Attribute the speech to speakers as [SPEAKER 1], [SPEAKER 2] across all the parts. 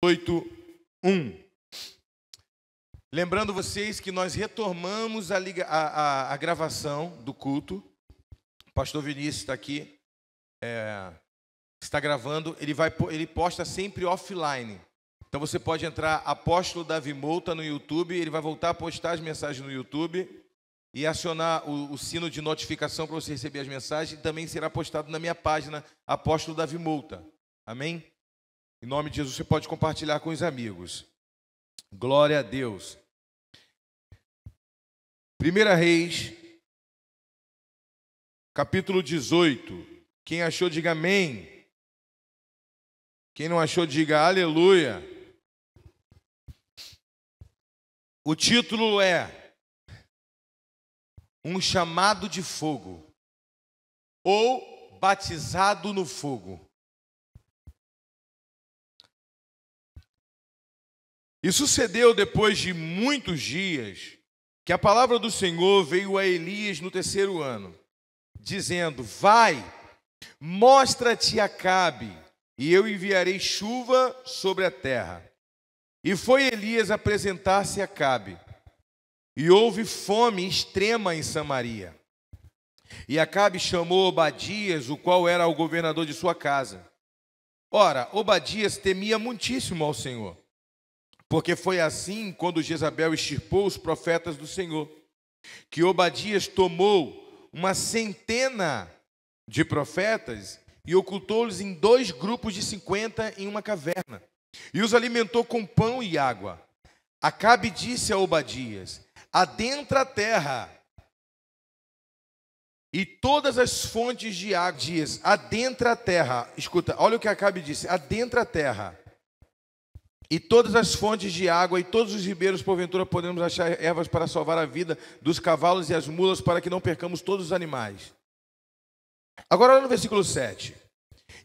[SPEAKER 1] 18:1. Lembrando vocês que nós retomamos a gravação do culto. O pastor Vinícius está aqui, está gravando. Ele posta sempre offline. Então você pode entrar, Apóstolo Davi Mouta, no YouTube. Ele vai voltar a postar as mensagens no YouTube e acionar o sino de notificação para você receber as mensagens. E também será postado na minha página, Apóstolo Davi Mouta. Amém? Em nome de Jesus, você pode compartilhar com os amigos. Glória a Deus. 1 Reis, capítulo 18. Quem achou, diga amém. Quem não achou, diga aleluia. O título é Um Chamado de Fogo, ou Batizado no Fogo. E sucedeu depois de muitos dias que a palavra do Senhor veio a Elias no 3º ano, dizendo: vai, mostra-te a Acabe, e eu enviarei chuva sobre a terra. E foi Elias apresentar-se a Acabe, e houve fome extrema em Samaria. E Acabe chamou Obadias, o qual era o governador de sua casa. Ora, Obadias temia muitíssimo ao Senhor, porque foi assim quando Jezabel extirpou os profetas do Senhor, que Obadias tomou 100 de profetas e ocultou-os em 2 grupos de 50 em uma caverna, e os alimentou com pão e água. Acabe disse a Obadias: adentra a terra e todas as fontes de água. Dias, adentra a terra. Escuta, olha o que Acabe disse: adentra a terra e todas as fontes de água, e todos os ribeiros, porventura, podemos achar ervas para salvar a vida dos cavalos e as mulas, para que não percamos todos os animais. Agora, olha no versículo 7.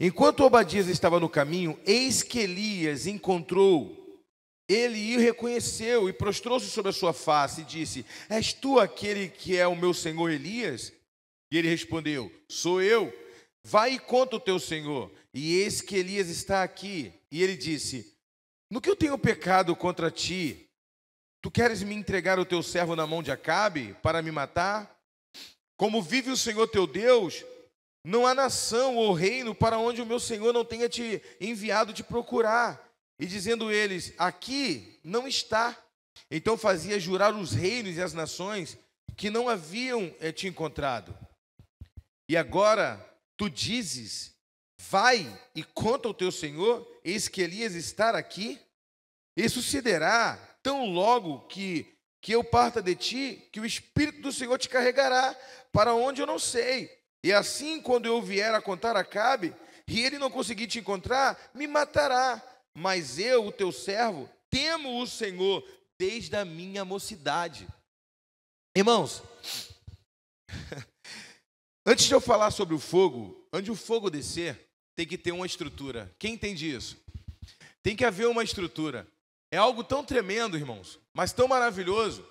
[SPEAKER 1] Enquanto Obadias estava no caminho, eis que Elias encontrou ele e o reconheceu, e prostrou-se sobre a sua face, e disse: és tu aquele que é o meu senhor Elias? E ele respondeu: sou eu. Vai e conta o teu senhor. E eis que Elias está aqui. E ele disse: no que eu tenho pecado contra ti? Tu queres me entregar o teu servo na mão de Acabe para me matar? Como vive o Senhor teu Deus, não há nação ou reino para onde o meu Senhor não tenha te enviado te procurar. E dizendo eles: aqui não está. Então fazia jurar os reinos e as nações que não haviam te encontrado. E agora tu dizes: vai e conta ao teu Senhor, eis que Elias está aqui. E sucederá, tão logo que eu parta de ti, que o Espírito do Senhor te carregará para onde eu não sei. E assim, quando eu vier a contar a Acabe, e ele não conseguir te encontrar, me matará. Mas eu, o teu servo, temo o Senhor desde a minha mocidade. Irmãos, antes de eu falar sobre o fogo, antes de o fogo descer, tem que ter uma estrutura. Quem entende isso? Tem que haver uma estrutura. É algo tão tremendo, irmãos, mas tão maravilhoso,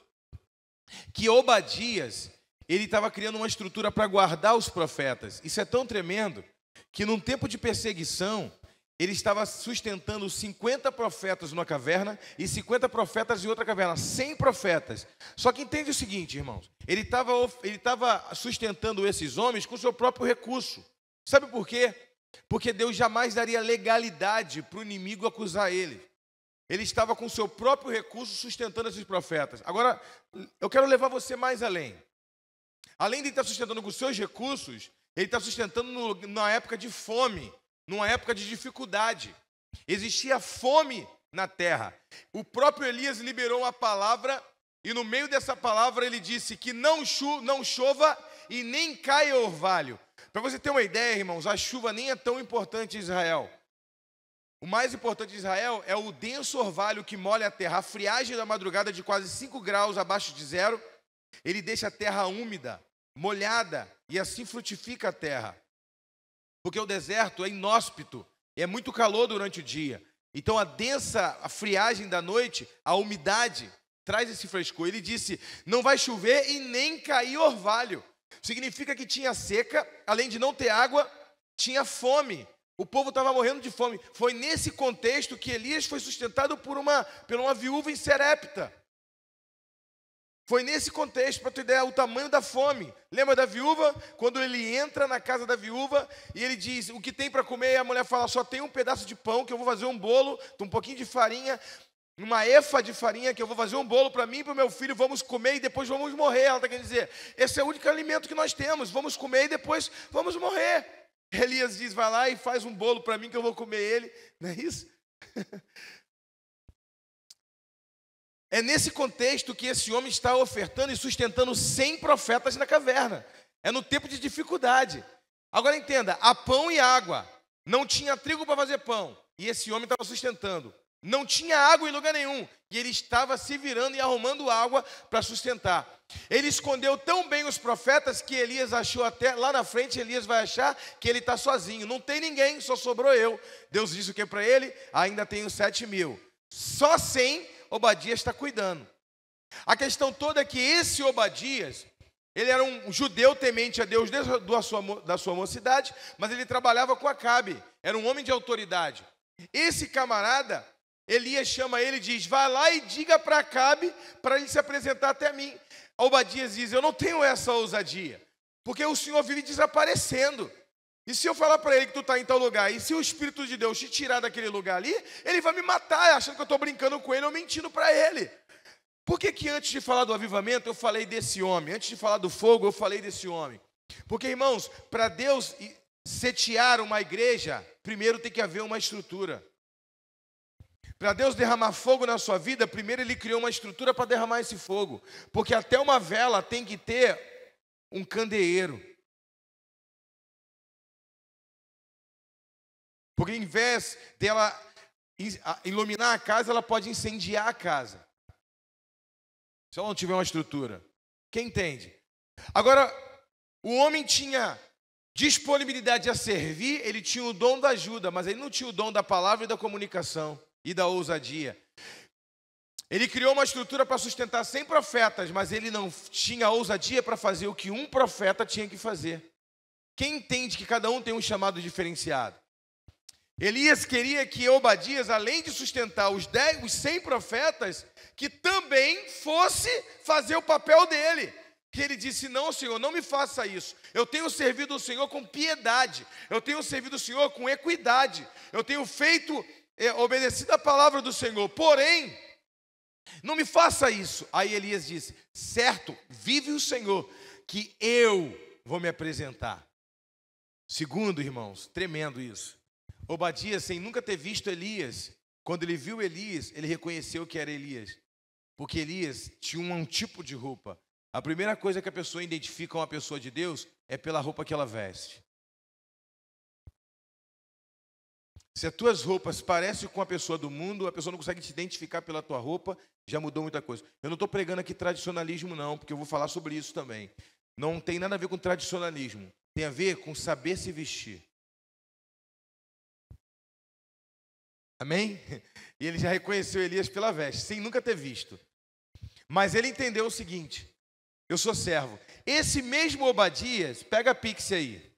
[SPEAKER 1] que Obadias, ele estava criando uma estrutura para guardar os profetas. Isso é tão tremendo, que num tempo de perseguição, ele estava sustentando 50 profetas numa caverna e 50 profetas em outra caverna, 100 profetas. Só que entende o seguinte, irmãos, ele estava sustentando esses homens com o seu próprio recurso. Sabe por quê? Porque Deus jamais daria legalidade para o inimigo acusar ele. Ele estava com o seu próprio recurso sustentando esses profetas. Agora, eu quero levar você mais além. Além de estar sustentando com os seus recursos, ele está sustentando numa época de fome, numa época de dificuldade. Existia fome na terra. O próprio Elias liberou uma palavra, e no meio dessa palavra ele disse que não chova e nem caia orvalho. Para você ter uma ideia, irmãos, a chuva nem é tão importante em Israel. O mais importante de Israel é o denso orvalho que molha a terra. A friagem da madrugada de quase 5 graus abaixo de zero, ele deixa a terra úmida, molhada, e assim frutifica a terra. Porque o deserto é inóspito, é muito calor durante o dia. Então a friagem da noite, a umidade, traz esse frescor. Ele disse: não vai chover e nem cair orvalho. Significa que tinha seca, além de não ter água, tinha fome. O povo estava morrendo de fome. Foi nesse contexto que Elias foi sustentado por uma viúva em Serepta. Foi nesse contexto, para tu ideia, o tamanho da fome. Lembra da viúva? Quando ele entra na casa da viúva e ele diz, o que tem para comer? E a mulher fala, só tem um pedaço de pão, que eu vou fazer um bolo, um pouquinho de farinha, uma efa de farinha, que eu vou fazer um bolo para mim e para o meu filho, vamos comer e depois vamos morrer. Ela está querendo dizer, esse é o único alimento que nós temos, vamos comer e depois vamos morrer. Elias diz, vai lá e faz um bolo para mim que eu vou comer ele. Não é isso? É nesse contexto que esse homem está ofertando e sustentando 100 profetas na caverna. É no tempo de dificuldade. Agora entenda, há pão e água. Não tinha trigo para fazer pão. E esse homem estava sustentando. Não tinha água em lugar nenhum. E ele estava se virando e arrumando água para sustentar. Ele escondeu tão bem os profetas que Elias achou até, lá na frente Elias vai achar que ele está sozinho. Não tem ninguém, só sobrou eu. Deus disse o que para ele? Ainda tenho 7.000. Só 100 Obadias está cuidando. A questão toda é que esse Obadias, ele era um judeu temente a Deus desde da sua mocidade, mas ele trabalhava com Acabe, era um homem de autoridade. Esse camarada, Elias chama ele e diz, vai lá e diga para Acabe, para ele se apresentar até mim. Obadias diz, eu não tenho essa ousadia, porque o Senhor vive desaparecendo. E se eu falar para ele que tu está em tal lugar, e se o Espírito de Deus te tirar daquele lugar ali, ele vai me matar, achando que eu estou brincando com ele ou mentindo para ele. Por que antes de falar do avivamento, eu falei desse homem? Antes de falar do fogo, eu falei desse homem. Porque, irmãos, para Deus setiar uma igreja, primeiro tem que haver uma estrutura. Para Deus derramar fogo na sua vida, primeiro Ele criou uma estrutura para derramar esse fogo. Porque até uma vela tem que ter um candeeiro. Porque em vez dela iluminar a casa, ela pode incendiar a casa. Se ela não tiver uma estrutura. Quem entende? Agora, o homem tinha disponibilidade a servir, ele tinha o dom da ajuda, mas ele não tinha o dom da palavra e da comunicação e da ousadia. Ele criou uma estrutura para sustentar 100 profetas, mas ele não tinha ousadia para fazer o que um profeta tinha que fazer. Quem entende que cada um tem um chamado diferenciado? Elias queria que Obadias, além de sustentar os 100 profetas, que também fosse fazer o papel dele. Que ele disse, não, Senhor, não me faça isso. Eu tenho servido o Senhor com piedade. Eu tenho servido o Senhor com equidade. Eu tenho obedecido a palavra do Senhor. Porém, não me faça isso. Aí Elias disse, certo, vive o Senhor, que eu vou me apresentar. Segundo, irmãos, tremendo isso. Obadias, sem nunca ter visto Elias, quando ele viu Elias, ele reconheceu que era Elias. Porque Elias tinha um tipo de roupa. A primeira coisa que a pessoa identifica uma pessoa de Deus é pela roupa que ela veste. Se as tuas roupas parecem com a pessoa do mundo, a pessoa não consegue te identificar pela tua roupa, já mudou muita coisa. Eu não estou pregando aqui tradicionalismo não, porque eu vou falar sobre isso também. Não tem nada a ver com tradicionalismo. Tem a ver com saber se vestir. Amém? E ele já reconheceu Elias pela veste, sem nunca ter visto. Mas ele entendeu o seguinte, eu sou servo. Esse mesmo Obadias, pega a pix aí,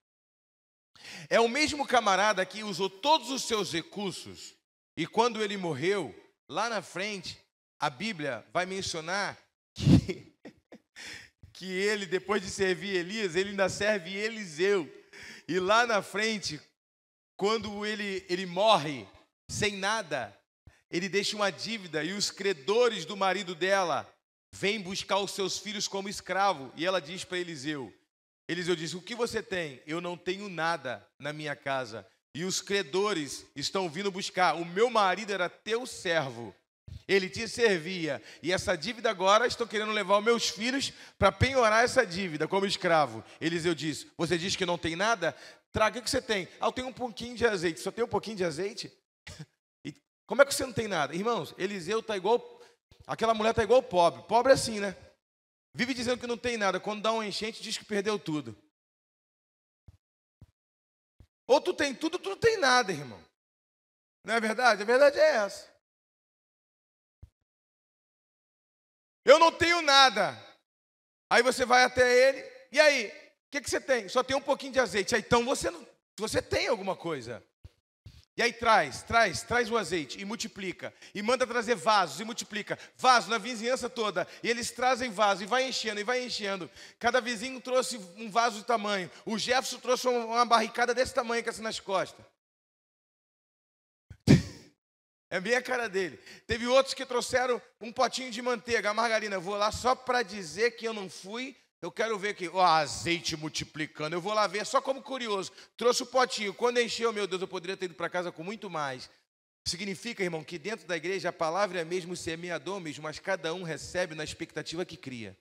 [SPEAKER 1] é o mesmo camarada que usou todos os seus recursos, e quando ele morreu, lá na frente, a Bíblia vai mencionar que ele, depois de servir Elias, ele ainda serve Eliseu. E lá na frente, quando ele morre, sem nada, ele deixa uma dívida e os credores do marido dela vêm buscar os seus filhos como escravo. E ela diz para Eliseu, Eliseu diz, o que você tem? Eu não tenho nada na minha casa. E os credores estão vindo buscar. O meu marido era teu servo. Ele te servia. E essa dívida agora estão querendo levar os meus filhos para penhorar essa dívida como escravo. Eliseu diz, você diz que não tem nada? Traga, o que você tem? Ah, eu tenho um pouquinho de azeite. Só tem um pouquinho de azeite? E como é que você não tem nada? Irmãos, Eliseu está igual, aquela mulher está igual pobre. Pobre é assim, né? Vive dizendo que não tem nada. Quando dá um enchente, diz que perdeu tudo. Ou tu tem tudo, tu não tem nada, irmão. Não é verdade? A verdade é essa. Eu não tenho nada. Aí você vai até ele, e aí? O que você tem? Só tem um pouquinho de azeite. Aí, então você tem alguma coisa. E aí traz o azeite e multiplica. E manda trazer vasos e multiplica. Vaso na vizinhança toda. E eles trazem vaso e vai enchendo, e vai enchendo. Cada vizinho trouxe um vaso de tamanho. O Jefferson trouxe uma barricada desse tamanho, que assim nas costas. É bem a cara dele. Teve outros que trouxeram um potinho de manteiga, a margarina. Eu vou lá só para dizer que eu não fui. Eu quero ver aqui, o azeite multiplicando. Eu vou lá ver, só como curioso. Trouxe o potinho. Quando encheu, meu Deus, eu poderia ter ido para casa com muito mais. Significa, irmão, que dentro da igreja a palavra é mesmo, o semeador mesmo, mas cada um recebe na expectativa que cria.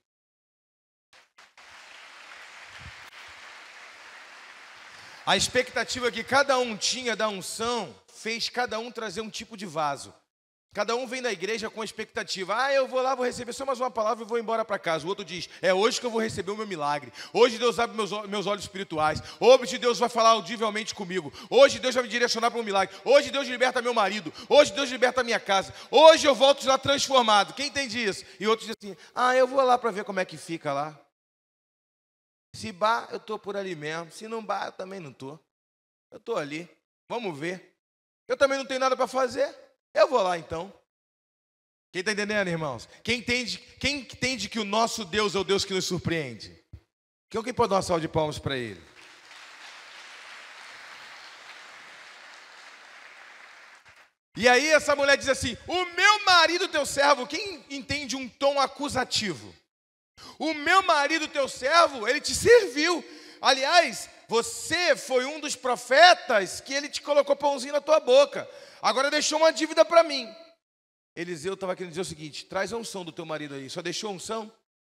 [SPEAKER 1] A expectativa que cada um tinha da unção fez cada um trazer um tipo de vaso. Cada um vem da igreja com a expectativa. Eu vou lá, vou receber só mais uma palavra e vou embora para casa. O outro diz, é hoje que eu vou receber o meu milagre. Hoje Deus abre meus olhos espirituais. Hoje Deus vai falar audivelmente comigo. Hoje Deus vai me direcionar para um milagre. Hoje Deus liberta meu marido. Hoje Deus liberta a minha casa. Hoje eu volto lá transformado. Quem entende isso? E outros dizem assim, eu vou lá para ver como é que fica lá. Se bar, eu estou por ali mesmo. Se não bar, eu também não estou. Eu estou ali. Vamos ver. Eu também não tenho nada para fazer. Eu vou lá então. Quem está entendendo, irmãos? Quem entende que o nosso Deus é o Deus que nos surpreende? Quem pode dar uma salva de palmas para Ele? E aí essa mulher diz assim, o meu marido, teu servo, quem entende um tom acusativo? O meu marido, teu servo, ele te serviu. Aliás, você foi um dos profetas que ele te colocou pãozinho na tua boca. Agora deixou uma dívida para mim. Eliseu estava querendo dizer o seguinte, traz a unção do teu marido aí. Só deixou unção?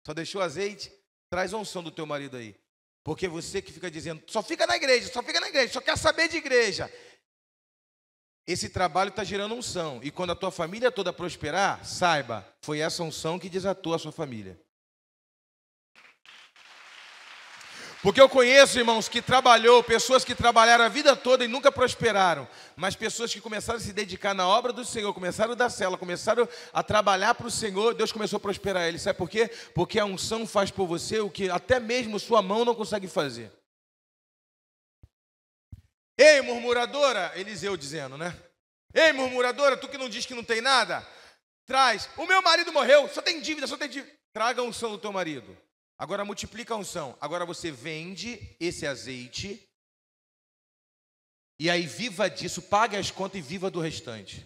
[SPEAKER 1] Só deixou azeite? Traz a unção do teu marido aí. Porque você que fica dizendo, só fica na igreja, só quer saber de igreja. Esse trabalho está gerando unção. E quando a tua família toda prosperar, saiba, foi essa unção que desatou a sua família. Porque eu conheço, irmãos, pessoas que trabalharam a vida toda e nunca prosperaram. Mas pessoas que começaram a se dedicar na obra do Senhor, começaram a dar célula, começaram a trabalhar para o Senhor, Deus começou a prosperar eles. Sabe por quê? Porque a unção faz por você o que até mesmo sua mão não consegue fazer. Ei, murmuradora, Eliseu dizendo, né? Ei, murmuradora, tu que não diz que não tem nada, traz. O meu marido morreu, só tem dívida. Traga a unção do teu marido. Agora multiplica a unção. Agora você vende esse azeite. E aí viva disso, pague as contas e viva do restante.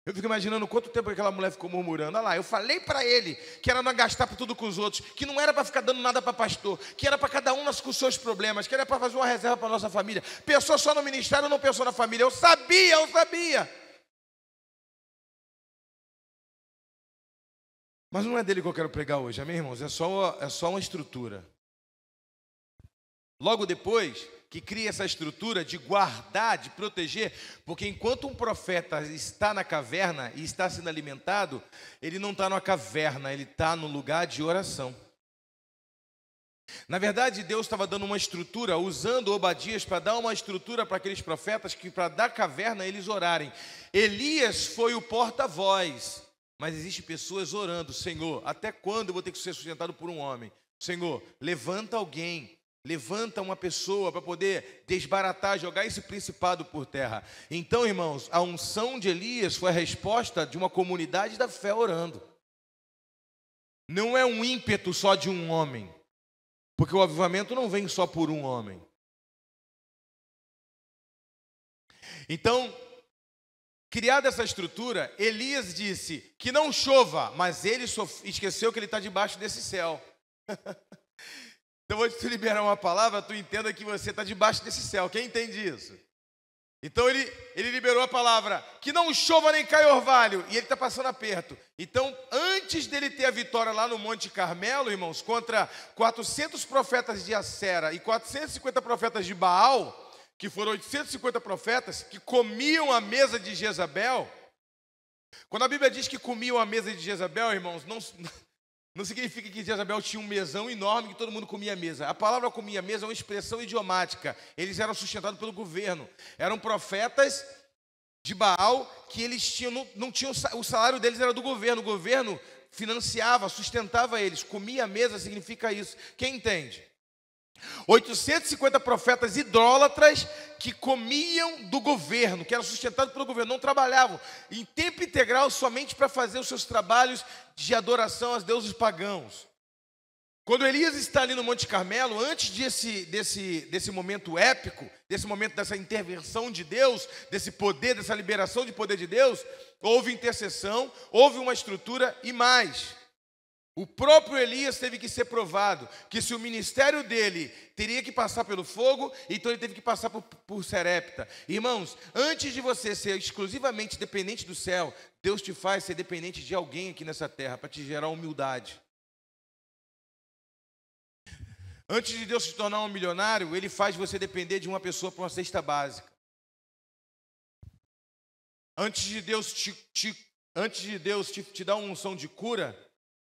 [SPEAKER 1] Eu fico imaginando quanto tempo aquela mulher ficou murmurando. Olha lá, eu falei para ele que era não gastar tudo com os outros, que não era para ficar dando nada para pastor, que era para cada um com os seus problemas, que era para fazer uma reserva para nossa família. Pensou só no ministério, não pensou na família. Eu sabia. Mas não é dele que eu quero pregar hoje, amém, irmãos? É só uma estrutura. Logo depois que cria essa estrutura de guardar, de proteger, porque enquanto um profeta está na caverna e está sendo alimentado, ele não está numa caverna, ele está no lugar de oração. Na verdade, Deus estava dando uma estrutura, usando Obadias para dar uma estrutura para aqueles profetas, que para da caverna eles orarem. Elias foi o porta-voz. Mas existem pessoas orando, Senhor, até quando eu vou ter que ser sustentado por um homem? Senhor, levanta alguém, levanta uma pessoa para poder desbaratar, jogar esse principado por terra. Então, irmãos, a unção de Elias foi a resposta de uma comunidade da fé orando. Não é um ímpeto só de um homem, porque o avivamento não vem só por um homem. Então, criada essa estrutura, Elias disse que não chova, mas ele esqueceu que ele está debaixo desse céu. Então, vou te liberar uma palavra, tu entenda que você está debaixo desse céu. Quem entende isso? Então, ele liberou a palavra, que não chova nem caia orvalho, e ele está passando aperto. Então, antes dele ter a vitória lá no Monte Carmelo, irmãos, contra 400 profetas de Acera e 450 profetas de Baal, que foram 850 profetas que comiam a mesa de Jezabel. Quando a Bíblia diz que comiam a mesa de Jezabel, irmãos, não significa que Jezabel tinha um mesão enorme que todo mundo comia a mesa. A palavra comia a mesa é uma expressão idiomática. Eles eram sustentados pelo governo. Eram profetas de Baal que eles não tinham, o salário deles era do governo. O governo financiava, sustentava eles. Comia a mesa significa isso. Quem entende? 850 profetas idólatras que comiam do governo, que eram sustentados pelo governo, não trabalhavam em tempo integral somente para fazer os seus trabalhos de adoração aos deuses pagãos. Quando Elias está ali no Monte Carmelo, antes desse momento épico, desse momento dessa intervenção de Deus, desse poder, dessa liberação de poder de Deus, houve intercessão, houve uma estrutura e mais. O próprio Elias teve que ser provado que se o ministério dele teria que passar pelo fogo, então ele teve que passar por Serepta. Irmãos, antes de você ser exclusivamente dependente do céu, Deus te faz ser dependente de alguém aqui nessa terra, para te gerar humildade. Antes de Deus se tornar um milionário, Ele faz você depender de uma pessoa para uma cesta básica. Antes de Deus te dar uma unção de cura,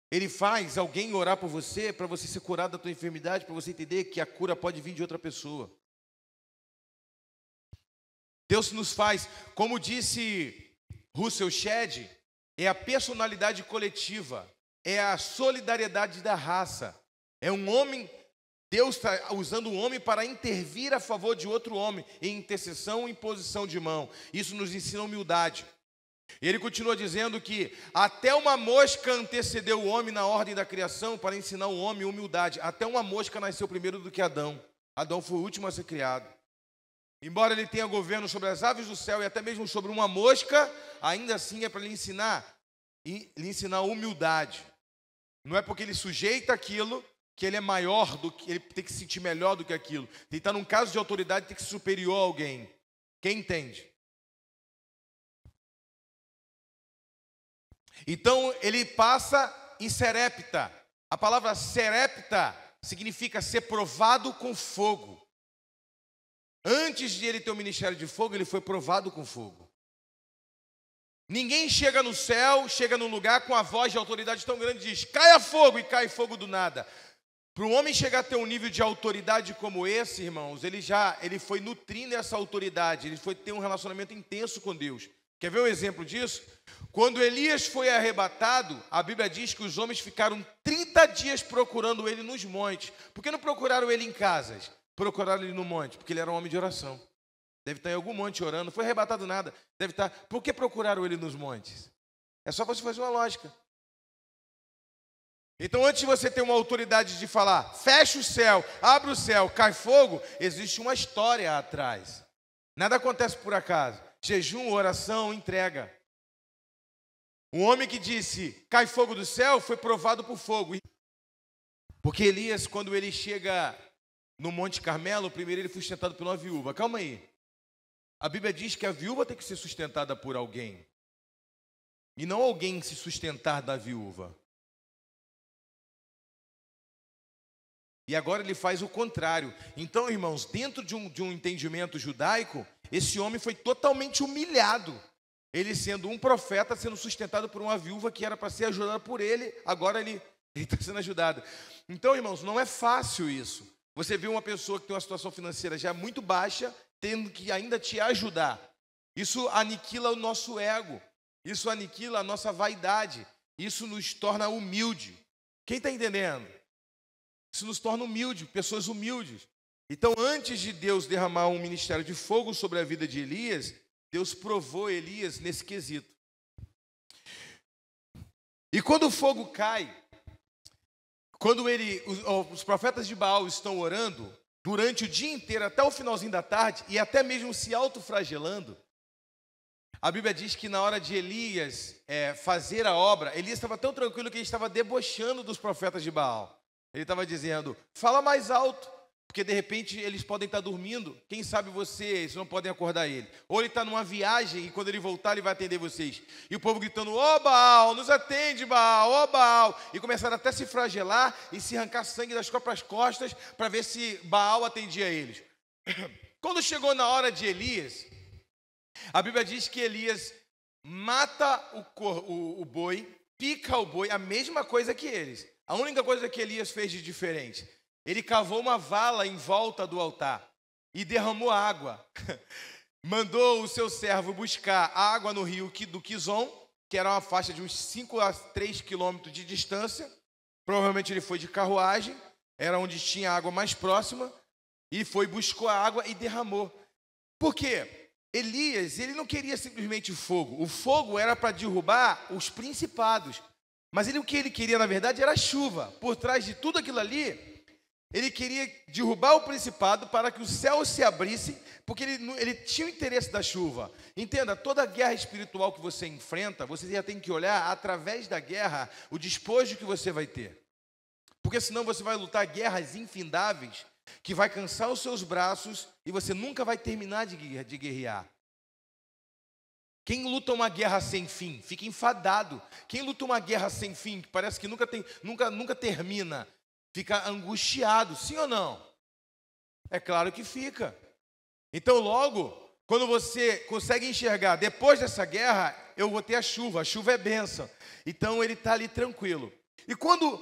[SPEAKER 1] Ele faz alguém orar por você, para você ser curado da tua enfermidade, para você entender que a cura pode vir de outra pessoa. Deus nos faz, como disse Russell Shedd, é a personalidade coletiva, é a solidariedade da raça. É um homem, Deus está usando um homem para intervir a favor de outro homem, em intercessão e imposição de mão. Isso nos ensina humildade. Ele continua dizendo que até uma mosca antecedeu o homem na ordem da criação para ensinar o homem humildade. Até uma mosca nasceu primeiro do que Adão. Adão foi o último a ser criado. Embora ele tenha governo sobre as aves do céu e até mesmo sobre uma mosca, ainda assim é para lhe ensinar humildade. Não é porque ele sujeita aquilo que ele é maior do que ele tem que se sentir melhor do que aquilo. Ele está num caso de autoridade, tem que ser superior a alguém. Quem entende? Então ele passa em Serepta. A palavra Serepta significa ser provado com fogo. Antes de ele ter o ministério de fogo, ele foi provado com fogo. Ninguém chega no céu, chega num lugar com a voz de autoridade tão grande e diz: caia fogo, e cai fogo do nada. Para um homem chegar a ter um nível de autoridade como esse, irmãos, ele foi nutrindo essa autoridade, ele foi ter um relacionamento intenso com Deus. Quer ver um exemplo disso? Quando Elias foi arrebatado, a Bíblia diz que os homens ficaram 30 dias procurando ele nos montes. Por que não procuraram ele em casas? Procuraram ele no monte, porque ele era um homem de oração. Deve estar em algum monte orando, não foi arrebatado nada. Deve estar. Por que procuraram ele nos montes? É só você fazer uma lógica. Então, antes de você ter uma autoridade de falar, fecha o céu, abre o céu, cai fogo, existe uma história atrás. Nada acontece por acaso. Jejum, oração, entrega. Um homem que disse, cai fogo do céu, foi provado por fogo. Porque Elias, quando ele chega no Monte Carmelo, primeiro ele foi sustentado por uma viúva. Calma aí. A Bíblia diz que a viúva tem que ser sustentada por alguém. E não alguém se sustentar da viúva. E agora ele faz o contrário. Então, irmãos, dentro de um entendimento judaico, esse homem foi totalmente humilhado. Ele sendo um profeta, sendo sustentado por uma viúva que era para ser ajudada por ele, agora ele está sendo ajudado. Então, irmãos, não é fácil isso. Você vê uma pessoa que tem uma situação financeira já muito baixa, tendo que ainda te ajudar. Isso aniquila o nosso ego. Isso aniquila a nossa vaidade. Isso nos torna humilde. Quem está entendendo? Isso nos torna humilde, pessoas humildes. Então, antes de Deus derramar um ministério de fogo sobre a vida de Elias, Deus provou Elias nesse quesito. E quando o fogo cai, quando os profetas de Baal estão orando, durante o dia inteiro, até o finalzinho da tarde, e até mesmo se autoflagelando, a Bíblia diz que na hora de Elias fazer a obra, Elias estava tão tranquilo que ele estava debochando dos profetas de Baal. Ele estava dizendo, fala mais alto, porque de repente eles podem estar dormindo, quem sabe vocês não podem acordar ele. Ou ele está numa viagem e quando ele voltar ele vai atender vocês. E o povo gritando, ó Baal, nos atende Baal, ó Baal. E começaram até a se flagelar e se arrancar sangue das próprias costas para ver se Baal atendia eles. Quando chegou na hora de Elias, a Bíblia diz que Elias mata o boi, pica o boi, a mesma coisa que eles. A única coisa que Elias fez de diferente, ele cavou uma vala em volta do altar e derramou água. Mandou o seu servo buscar água no rio do Quizon, que era uma faixa de uns 5 a 3 quilômetros de distância. Provavelmente ele foi de carruagem. era onde tinha água mais próxima, e buscou a água e derramou. Por quê? Elias, ele não queria simplesmente fogo. O fogo era para derrubar os principados. Mas o que ele queria, na verdade, era chuva. Por trás de tudo aquilo ali, ele queria derrubar o principado para que o céu se abrisse, porque ele tinha o interesse da chuva. Entenda, toda guerra espiritual que você enfrenta, você já tem que olhar, através da guerra, o despojo que você vai ter. Porque senão você vai lutar guerras infindáveis, que vai cansar os seus braços e você nunca vai terminar de guerrear. Quem luta uma guerra sem fim, fica enfadado. Quem luta uma guerra sem fim, que parece que nunca termina, fica angustiado, sim ou não? É claro que fica. Então logo, quando você consegue enxergar, depois dessa guerra, eu vou ter a chuva é bênção. Então ele está ali tranquilo. E quando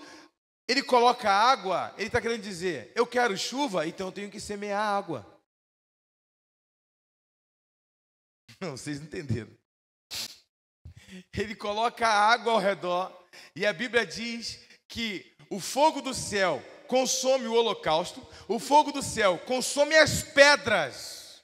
[SPEAKER 1] ele coloca água, ele está querendo dizer, eu quero chuva, então eu tenho que semear água. Não, vocês entenderam. Ele coloca água ao redor, e a Bíblia diz que o fogo do céu consome o holocausto, o fogo do céu consome as pedras.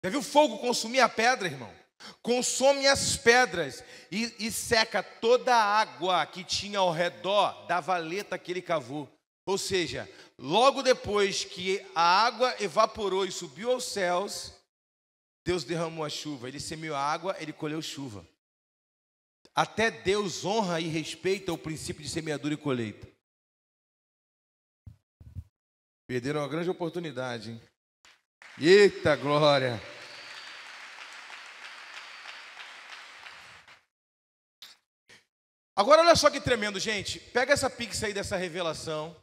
[SPEAKER 1] Já viu o fogo consumir a pedra, irmão? Consome as pedras e seca toda a água que tinha ao redor da valeta que ele cavou. Ou seja, logo depois que a água evaporou e subiu aos céus, Deus derramou a chuva. Ele semeou a água, ele colheu chuva. Até Deus honra e respeita o princípio de semeadura e colheita. Perderam uma grande oportunidade, hein? Eita glória! Agora olha só que tremendo, gente. Pega essa pix aí dessa revelação.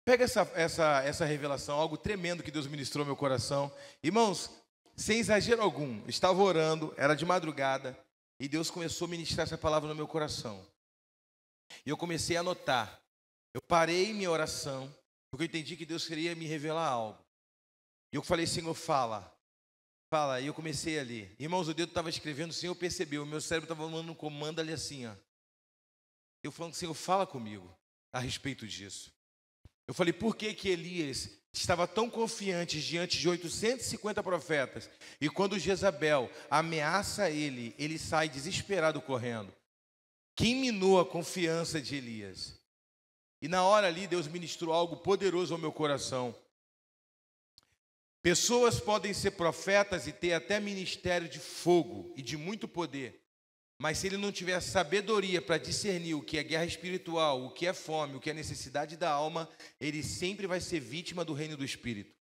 [SPEAKER 1] Pega essa revelação, algo tremendo que Deus ministrou no meu coração. Irmãos, sem exagero algum, estava orando, era de madrugada, e Deus começou a ministrar essa palavra no meu coração. E eu comecei a anotar. Eu parei minha oração, porque eu entendi que Deus queria me revelar algo. E eu falei, Senhor, fala. E eu comecei ali. Irmãos, o dedo estava escrevendo, o Senhor percebeu. O meu cérebro estava mandando um comando ali assim, ó. Eu falando, Senhor, fala comigo a respeito disso. Eu falei, por que Elias estava tão confiante diante de 850 profetas? E quando Jezabel ameaça ele, ele sai desesperado correndo. Quem minou a confiança de Elias? E na hora ali, Deus ministrou algo poderoso ao meu coração. Pessoas podem ser profetas e ter até ministério de fogo e de muito poder, mas se ele não tiver sabedoria para discernir o que é guerra espiritual, o que é fome, o que é necessidade da alma, ele sempre vai ser vítima do reino do Espírito.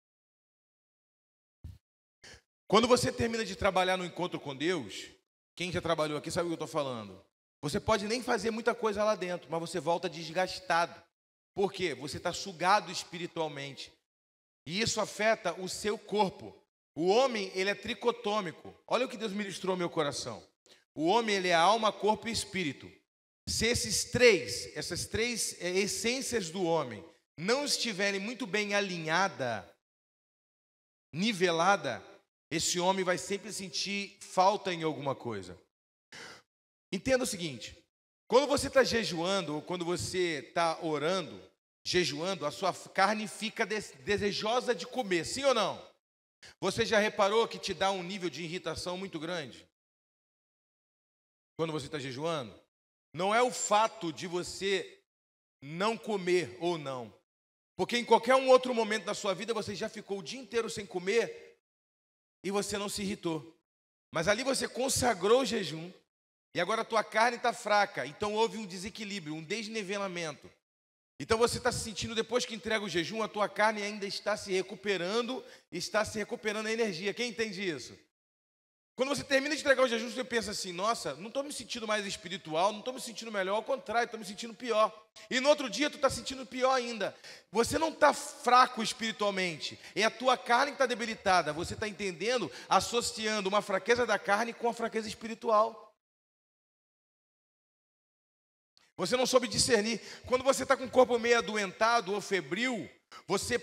[SPEAKER 1] Quando você termina de trabalhar no encontro com Deus, quem já trabalhou aqui sabe o que eu estou falando. Você pode nem fazer muita coisa lá dentro, mas você volta desgastado. Por quê? Você está sugado espiritualmente. E isso afeta o seu corpo. O homem, ele é tricotômico. Olha o que Deus ministrou ao meu coração. O homem, ele é alma, corpo e espírito. Se essas três essências do homem não estiverem muito bem alinhada, nivelada, esse homem vai sempre sentir falta em alguma coisa. Entenda o seguinte, quando você está jejuando ou quando você está orando, jejuando, a sua carne fica desejosa de comer, sim ou não? Você já reparou que te dá um nível de irritação muito grande? Quando você está jejuando? Não é o fato de você não comer ou não. Porque em qualquer um outro momento da sua vida, você já ficou o dia inteiro sem comer e você não se irritou. Mas ali você consagrou o jejum e agora a tua carne está fraca. Então houve um desequilíbrio, um desnivelamento. Então você está se sentindo, depois que entrega o jejum, a tua carne ainda está se recuperando a energia. Quem entende isso? Quando você termina de entregar o jejum, você pensa assim, nossa, não estou me sentindo mais espiritual, não estou me sentindo melhor, ao contrário, estou me sentindo pior. E no outro dia, tu está sentindo pior ainda. Você não está fraco espiritualmente, é a tua carne que está debilitada. Você está entendendo, associando uma fraqueza da carne com a fraqueza espiritual. Você não soube discernir. Quando você está com o corpo meio adoentado ou febril, você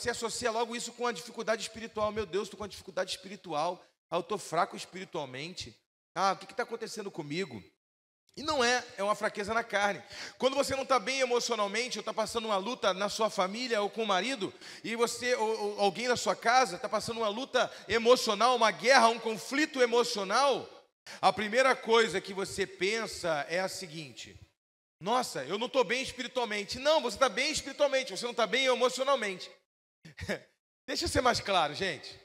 [SPEAKER 1] associa logo isso com a dificuldade espiritual. Meu Deus, estou com a dificuldade espiritual. Eu estou fraco espiritualmente. O que está acontecendo comigo? E não é uma fraqueza na carne. Quando você não está bem emocionalmente, ou está passando uma luta na sua família ou com o marido, e você, ou alguém na sua casa, está passando uma luta emocional, uma guerra, um conflito emocional, a primeira coisa que você pensa é a seguinte: nossa, eu não estou bem espiritualmente. Não, você está bem espiritualmente, você não está bem emocionalmente. Deixa eu ser mais claro, gente.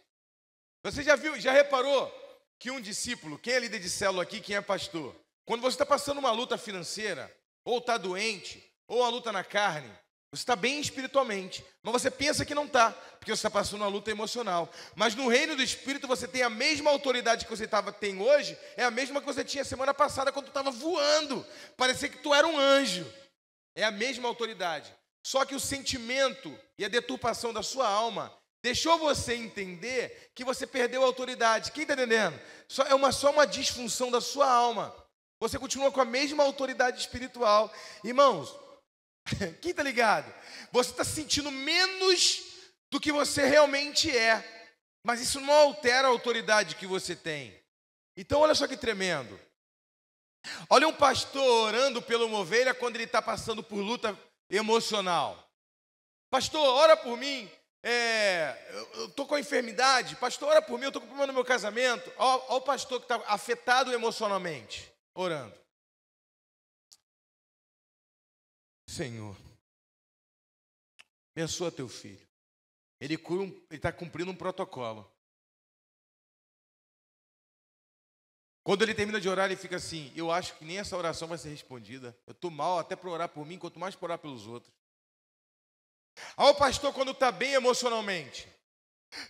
[SPEAKER 1] Você já reparou que um discípulo, quem é líder de célula aqui, quem é pastor, quando você está passando uma luta financeira, ou está doente, ou uma luta na carne, você está bem espiritualmente, mas você pensa que não está, porque você está passando uma luta emocional. Mas no reino do Espírito você tem a mesma autoridade que você tem hoje, é a mesma que você tinha semana passada quando tu estava voando. Parecia que tu era um anjo. É a mesma autoridade. Só que o sentimento e a deturpação da sua alma deixou você entender que você perdeu a autoridade. Quem está entendendo? Só uma disfunção da sua alma. Você continua com a mesma autoridade espiritual. Irmãos, quem está ligado? Você está se sentindo menos do que você realmente é. Mas isso não altera a autoridade que você tem. Então olha só que tremendo. Olha um pastor orando pela uma ovelha quando ele está passando por luta emocional. Pastor, ora por mim. Eu estou com a enfermidade. Pastor, ora por mim, eu estou com problema no meu casamento. Olha o pastor que está afetado emocionalmente, orando. Senhor, abençoa teu filho. Ele está cumprindo um protocolo. Quando ele termina de orar, ele fica assim: eu acho que nem essa oração vai ser respondida. Eu estou mal até para orar por mim, quanto mais para orar pelos outros. Aí o pastor, quando está bem emocionalmente: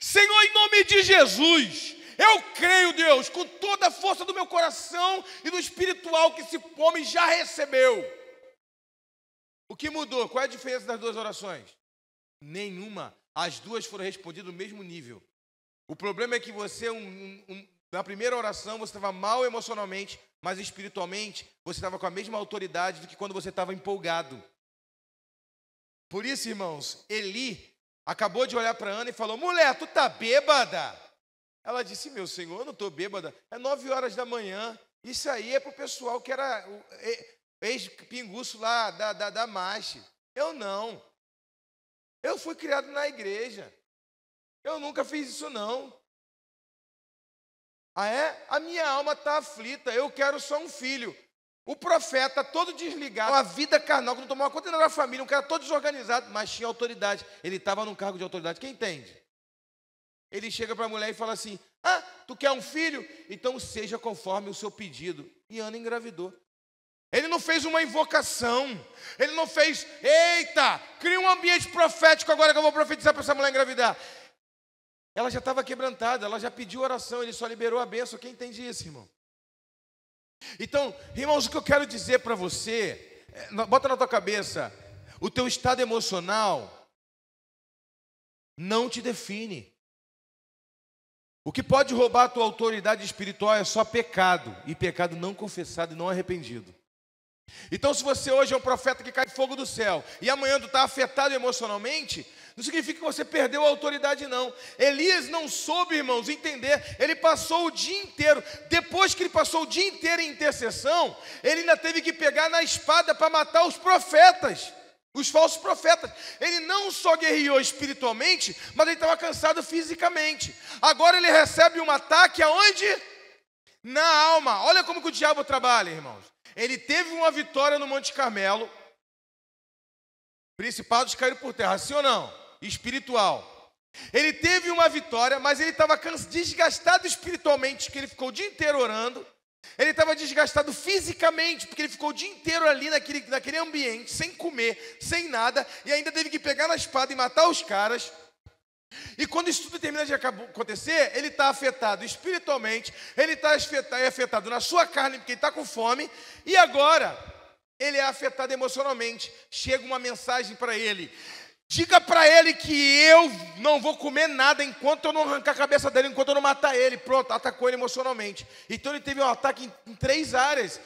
[SPEAKER 1] Senhor, em nome de Jesus, eu creio, Deus, com toda a força do meu coração e do espiritual que esse homem já recebeu. O que mudou? Qual é a diferença das duas orações? Nenhuma. As duas foram respondidas no mesmo nível. O problema é que você, na primeira oração, você estava mal emocionalmente, mas espiritualmente, você estava com a mesma autoridade do que quando você estava empolgado. Por isso, irmãos, Eli acabou de olhar para Ana e falou: mulher, tu tá bêbada? Ela disse: meu senhor, eu não estou bêbada. É 9 horas da manhã. Isso aí é para o pessoal que era ex-pinguço lá da Mache. Eu não. Eu fui criado na igreja. Eu nunca fiz isso não. Ah, é? A minha alma está aflita. Eu quero só um filho. O profeta todo desligado, a vida carnal, que não tomava conta da família, um cara todo desorganizado, mas tinha autoridade. Ele estava num cargo de autoridade. Quem entende? Ele chega para a mulher e fala assim: ah, tu quer um filho? Então seja conforme o seu pedido. E Ana engravidou. Ele não fez uma invocação. Ele não fez: eita, cria um ambiente profético agora que eu vou profetizar para essa mulher engravidar. Ela já estava quebrantada, ela já pediu oração, ele só liberou a bênção. Quem entende isso, irmão? Então, irmãos, o que eu quero dizer para você, bota na tua cabeça: o teu estado emocional não te define. O que pode roubar a tua autoridade espiritual é só pecado, e pecado não confessado e não arrependido. Então, se você hoje é um profeta que cai fogo do céu, e amanhã tu está afetado emocionalmente, não significa que você perdeu a autoridade, não. Elias não soube, irmãos, entender. Ele passou o dia inteiro. Depois que ele passou o dia inteiro em intercessão, ele ainda teve que pegar na espada para matar os profetas, os falsos profetas. Ele não só guerreou espiritualmente, mas ele estava cansado fisicamente. Agora ele recebe um ataque aonde? Na alma. Olha como que o diabo trabalha, irmãos. Ele teve uma vitória no Monte Carmelo. Principados caíram por terra, sim ou não? Espiritual. Ele teve uma vitória, mas ele estava desgastado espiritualmente, porque ele ficou o dia inteiro orando. Ele estava desgastado fisicamente, porque ele ficou o dia inteiro ali naquele ambiente, sem comer, sem nada, e ainda teve que pegar na espada e matar os caras. E quando isso tudo termina de acontecer, ele está afetado espiritualmente, ele está afetado na sua carne, porque ele está com fome, e agora ele é afetado emocionalmente. Chega uma mensagem para ele: diga para ele que eu não vou comer nada enquanto eu não arrancar a cabeça dele, enquanto eu não matar ele. Pronto, atacou ele emocionalmente. Então ele teve um ataque em 3 áreas.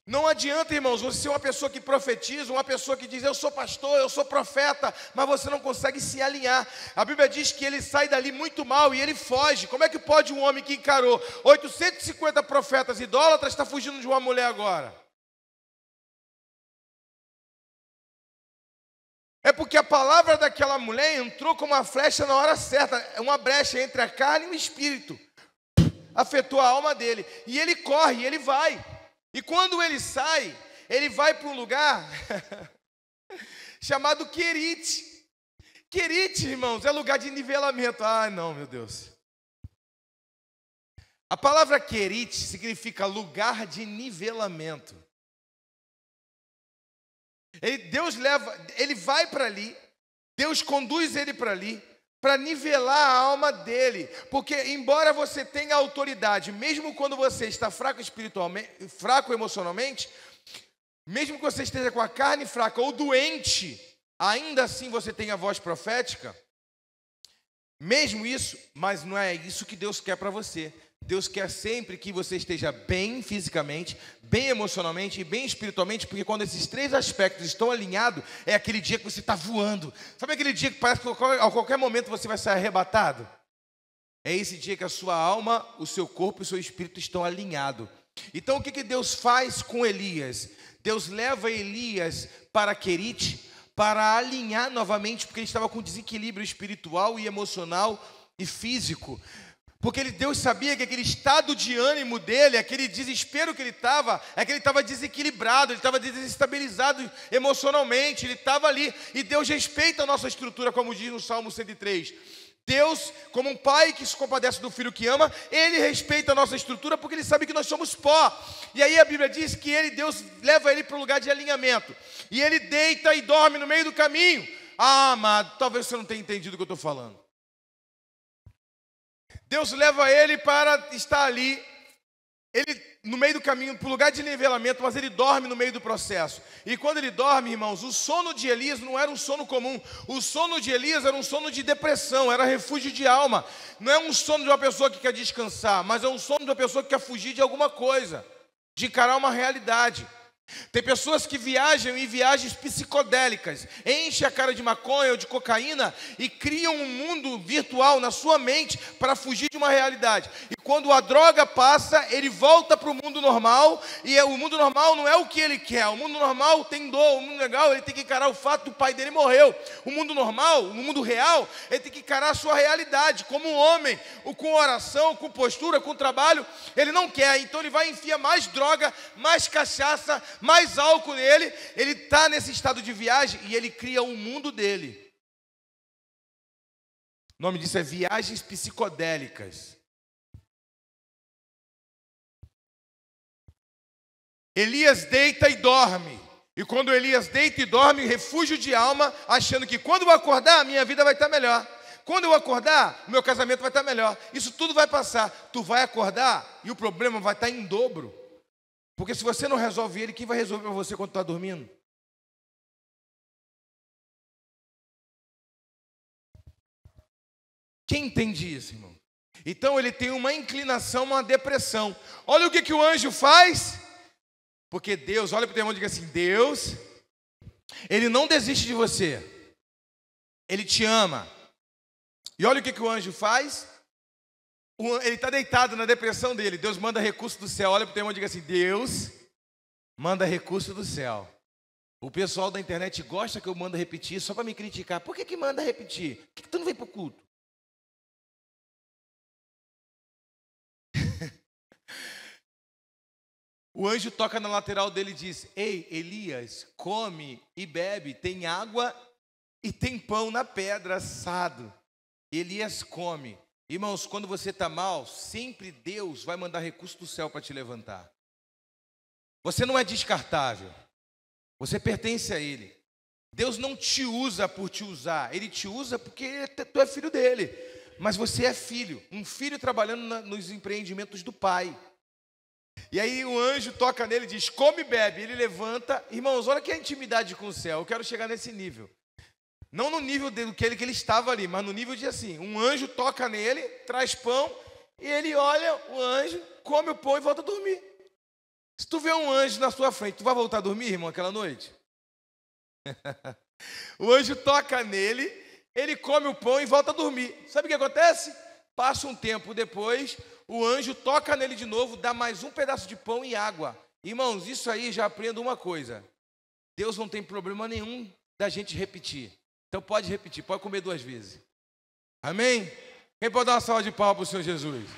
[SPEAKER 1] Não adianta, irmãos, você ser uma pessoa que profetiza, uma pessoa que diz: eu sou pastor, eu sou profeta, mas você não consegue se alinhar. A Bíblia diz que ele sai dali muito mal e ele foge. Como é que pode um homem que encarou 850 profetas idólatras estar fugindo de uma mulher agora? É porque a palavra daquela mulher entrou como uma flecha na hora certa, uma brecha entre a carne e o espírito. Afetou a alma dele. E ele corre, ele vai. E quando ele sai, ele vai para um lugar chamado Querite. Querite, irmãos, é lugar de nivelamento. Ai, não, meu Deus. A palavra Querite significa lugar de nivelamento. Deus leva, ele vai para ali, Deus conduz ele para ali, para nivelar a alma dele. Porque embora você tenha autoridade, mesmo quando você está fraco espiritualmente, fraco emocionalmente, mesmo que você esteja com a carne fraca ou doente, ainda assim você tem a voz profética. Mesmo isso, mas não é isso que Deus quer para você. Deus quer sempre que você esteja bem fisicamente, bem emocionalmente e bem espiritualmente, porque quando esses três aspectos estão alinhados, é aquele dia que você está voando. Sabe aquele dia que parece que a qualquer momento você vai ser arrebatado? É esse dia que a sua alma, o seu corpo e o seu espírito estão alinhados. Então o que Deus faz com Elias? Deus leva Elias para Querite para alinhar novamente, porque ele estava com desequilíbrio espiritual e emocional e físico. Porque Deus sabia que aquele estado de ânimo dele, aquele desespero que ele estava, é que ele estava desequilibrado, ele estava desestabilizado emocionalmente, ele estava ali. E Deus respeita a nossa estrutura, como diz no Salmo 103. Deus, como um pai que se compadece do filho que ama, ele respeita a nossa estrutura porque ele sabe que nós somos pó. E aí a Bíblia diz que Deus leva ele para o lugar de alinhamento. E ele deita e dorme no meio do caminho. Ah, amado, talvez você não tenha entendido o que eu estou falando. Deus leva ele para estar ali, ele no meio do caminho, para o lugar de nivelamento, mas ele dorme no meio do processo. E quando ele dorme, irmãos, o sono de Elias não era um sono comum. O sono de Elias era um sono de depressão, era refúgio de alma. Não é um sono de uma pessoa que quer descansar, mas é um sono de uma pessoa que quer fugir de alguma coisa, de encarar uma realidade. Tem pessoas que viajam em viagens psicodélicas, enchem a cara de maconha ou de cocaína e criam um mundo virtual na sua mente para fugir de uma realidade. E quando a droga passa, ele volta para o mundo normal, e o mundo normal não é o que ele quer. O mundo normal tem dor, o mundo legal, ele tem que encarar o fato do pai dele morreu. O mundo normal, no mundo real, ele tem que encarar a sua realidade como um homem, com oração, com postura, com trabalho. Ele não quer, então ele vai enfiar mais droga, mais cachaça, mais álcool nele. Ele está nesse estado de viagem e ele cria um mundo dele. O nome disso é viagens psicodélicas. Elias deita e dorme. E quando Elias deita e dorme, refúgio de alma, achando que quando eu acordar, a minha vida vai estar melhor. Quando eu acordar, o meu casamento vai estar melhor. Isso tudo vai passar. Tu vai acordar e o problema vai estar em dobro. Porque se você não resolve ele, quem vai resolver para você quando está dormindo? Quem entende isso, irmão? Então ele tem uma inclinação, uma depressão. Olha o que o anjo faz. Porque Deus, olha para o teu irmão e diga assim: Deus, Ele não desiste de você. Ele te ama. E olha o que o anjo faz. Ele está deitado na depressão dele. Deus manda recurso do céu. Olha para o teu irmão e diga assim: Deus manda recurso do céu. O pessoal da internet gosta que eu mando repetir só para me criticar. Por que manda repetir? Por que tu não vem para o culto? O anjo toca na lateral dele e diz: Ei, Elias, come e bebe, tem água e tem pão na pedra assado. Elias come. Irmãos, quando você está mal, sempre Deus vai mandar recurso do céu para te levantar. Você não é descartável. Você pertence a Ele. Deus não te usa por te usar. Ele te usa porque tu é filho dele. Mas você é filho. Um filho trabalhando nos empreendimentos do pai. E aí o anjo toca nele e diz: come e bebe. Ele levanta. Irmãos, olha que é a intimidade com o céu. Eu quero chegar nesse nível. Não no nível que ele estava ali, mas no nível de assim: um anjo toca nele, traz pão, e ele olha o anjo, come o pão e volta a dormir. Se tu vê um anjo na sua frente, tu vai voltar a dormir, irmão, aquela noite? O anjo toca nele, ele come o pão e volta a dormir. Sabe o que acontece? Passa um tempo depois, o anjo toca nele de novo, dá mais um pedaço de pão e água. Irmãos, isso aí já aprendo uma coisa: Deus não tem problema nenhum da gente repetir. Então pode repetir, pode comer 2 vezes. Amém? Quem pode dar uma salva de palmas para o Senhor Jesus?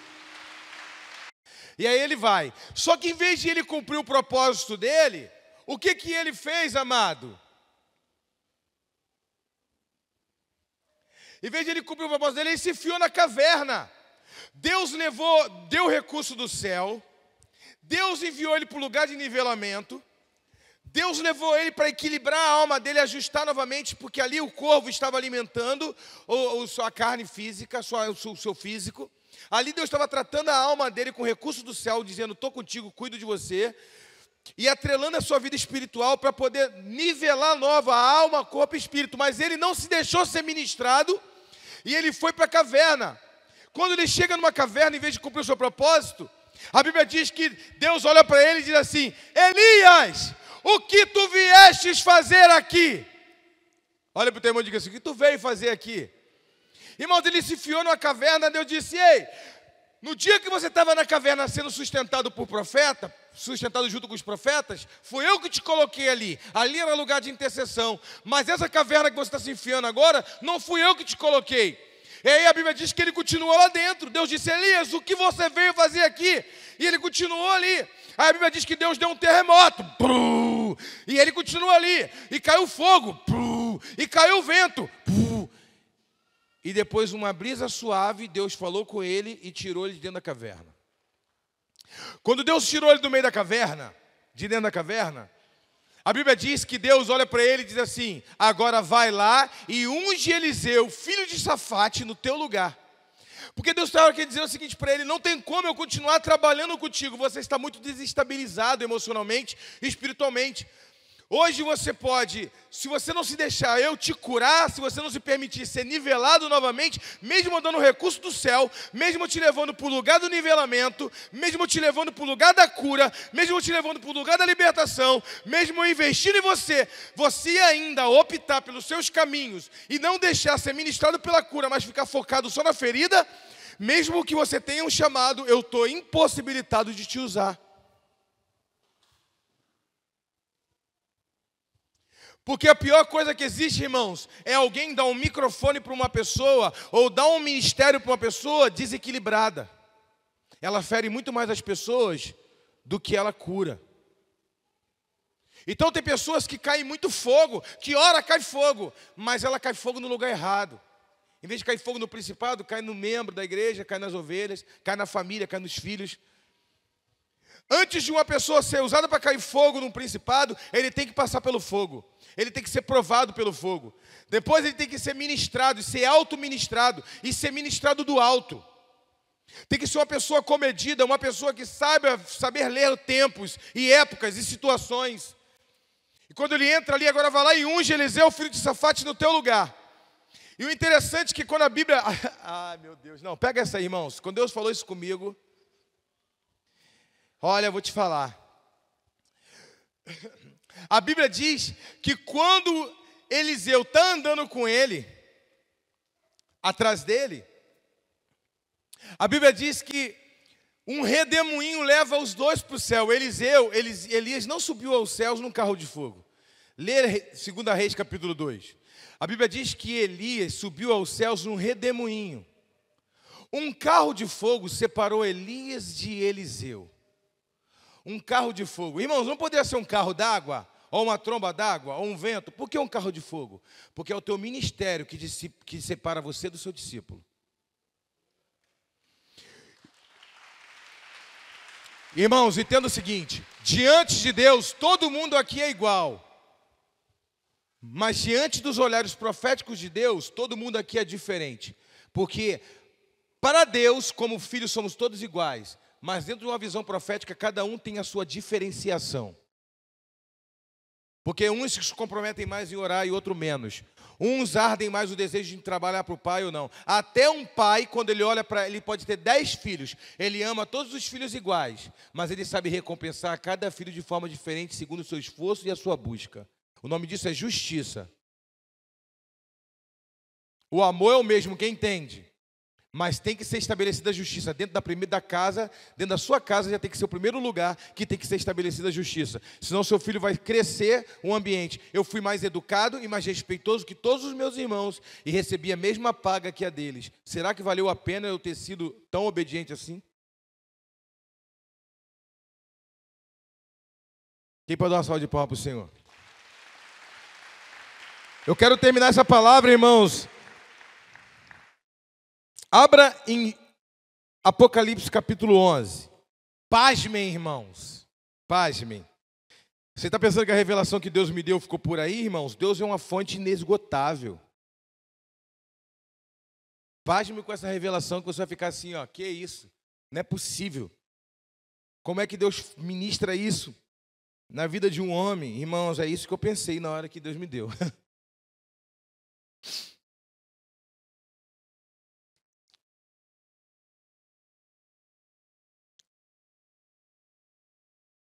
[SPEAKER 1] E aí ele vai. Só que em vez de ele cumprir o propósito dele, o que ele fez, amado? Em vez de ele cumprir o propósito dele, ele se enfiou na caverna. Deus deu recurso do céu. Deus enviou ele para o lugar de nivelamento. Deus levou ele para equilibrar a alma dele, ajustar novamente, porque ali o corvo estava alimentando sua carne física, o seu físico. Ali Deus estava tratando a alma dele com recurso do céu, dizendo, estou contigo, cuido de você. E atrelando a sua vida espiritual para poder nivelar nova a alma, corpo e espírito. Mas ele não se deixou ser ministrado e ele foi para a caverna. Quando ele chega numa caverna, em vez de cumprir o seu propósito, a Bíblia diz que Deus olha para ele e diz assim, Elias, o que tu viestes fazer aqui? Olha para o teu irmão e diga assim, o que tu veio fazer aqui? Irmãos, ele se enfiou numa caverna, Deus disse, ei, no dia que você estava na caverna sendo sustentado por profeta, sustentado junto com os profetas, fui eu que te coloquei ali. Ali era lugar de intercessão. Mas essa caverna que você está se enfiando agora, não fui eu que te coloquei. E aí a Bíblia diz que ele continuou lá dentro. Deus disse, Elias, o que você veio fazer aqui? E ele continuou ali. Aí a Bíblia diz que Deus deu um terremoto. E ele continuou ali. E caiu fogo. E caiu vento. E depois uma brisa suave, Deus falou com ele e tirou ele de dentro da caverna. Quando Deus tirou ele do meio da caverna, de dentro da caverna, a Bíblia diz que Deus olha para ele e diz assim, agora vai lá e unge Eliseu, filho de Safate, no teu lugar. Porque Deus estava querendo dizer o seguinte para ele, não tem como eu continuar trabalhando contigo, você está muito desestabilizado emocionalmente e espiritualmente. Hoje você pode, se você não se deixar eu te curar, se você não se permitir ser nivelado novamente, mesmo dando o recurso do céu, mesmo te levando para o lugar do nivelamento, mesmo te levando para o lugar da cura, mesmo te levando para o lugar da libertação, mesmo investindo em você, você ainda optar pelos seus caminhos e não deixar ser ministrado pela cura, mas ficar focado só na ferida, mesmo que você tenha um chamado, eu estou impossibilitado de te usar. Porque a pior coisa que existe, irmãos, é alguém dar um microfone para uma pessoa ou dar um ministério para uma pessoa desequilibrada. Ela fere muito mais as pessoas do que ela cura. Então tem pessoas que caem muito fogo, que ora cai fogo, mas ela cai fogo no lugar errado. Em vez de cair fogo no principado, cai no membro da igreja, cai nas ovelhas, cai na família, cai nos filhos. Antes de uma pessoa ser usada para cair fogo num principado, ele tem que passar pelo fogo. Ele tem que ser provado pelo fogo. Depois ele tem que ser ministrado, ser auto-ministrado e ser ministrado do alto. Tem que ser uma pessoa comedida, uma pessoa que saber ler tempos e épocas e situações. E quando ele entra ali, agora vai lá e unge Eliseu, filho de Safate, no teu lugar. E o interessante é que quando a Bíblia... Ai, meu Deus, não, pega essa aí, irmãos. Quando Deus falou isso comigo, olha, eu vou te falar. A Bíblia diz que quando Eliseu está andando com ele, atrás dele, a Bíblia diz que um redemoinho leva os dois para o céu. Elias não subiu aos céus num carro de fogo. Lê 2 Reis capítulo 2. A Bíblia diz que Elias subiu aos céus num redemoinho. Um carro de fogo separou Elias de Eliseu. Um carro de fogo. Irmãos, não poderia ser um carro d'água, ou uma tromba d'água, ou um vento. Por que um carro de fogo? Porque é o teu ministério que separa você do seu discípulo. Irmãos, entenda o seguinte, diante de Deus, todo mundo aqui é igual. Mas diante dos olhares proféticos de Deus, todo mundo aqui é diferente. Porque para Deus, como filhos, somos todos iguais. Mas dentro de uma visão profética, cada um tem a sua diferenciação. Porque uns se comprometem mais em orar e outros menos. Uns ardem mais o desejo de trabalhar para o pai ou não. Até um pai, quando ele olha para ele, pode ter 10 filhos. Ele ama todos os filhos iguais. Mas ele sabe recompensar cada filho de forma diferente, segundo o seu esforço e a sua busca. O nome disso é justiça. O amor é o mesmo, quem entende? Mas tem que ser estabelecida a justiça. Dentro da casa, dentro da sua casa, já tem que ser o primeiro lugar que tem que ser estabelecida a justiça. Senão seu filho vai crescer um ambiente. Eu fui mais educado e mais respeitoso que todos os meus irmãos e recebi a mesma paga que a deles. Será que valeu a pena eu ter sido tão obediente assim? Quem pode dar uma salva de palmas para o Senhor? Eu quero terminar essa palavra, irmãos. Abra em Apocalipse capítulo 11. Pasmem, irmãos. Pasmem. Você está pensando que a revelação que Deus me deu ficou por aí, irmãos? Deus é uma fonte inesgotável. Pasme com essa revelação que você vai ficar assim, ó, que é isso? Não é possível. Como é que Deus ministra isso na vida de um homem? Irmãos, é isso que eu pensei na hora que Deus me deu.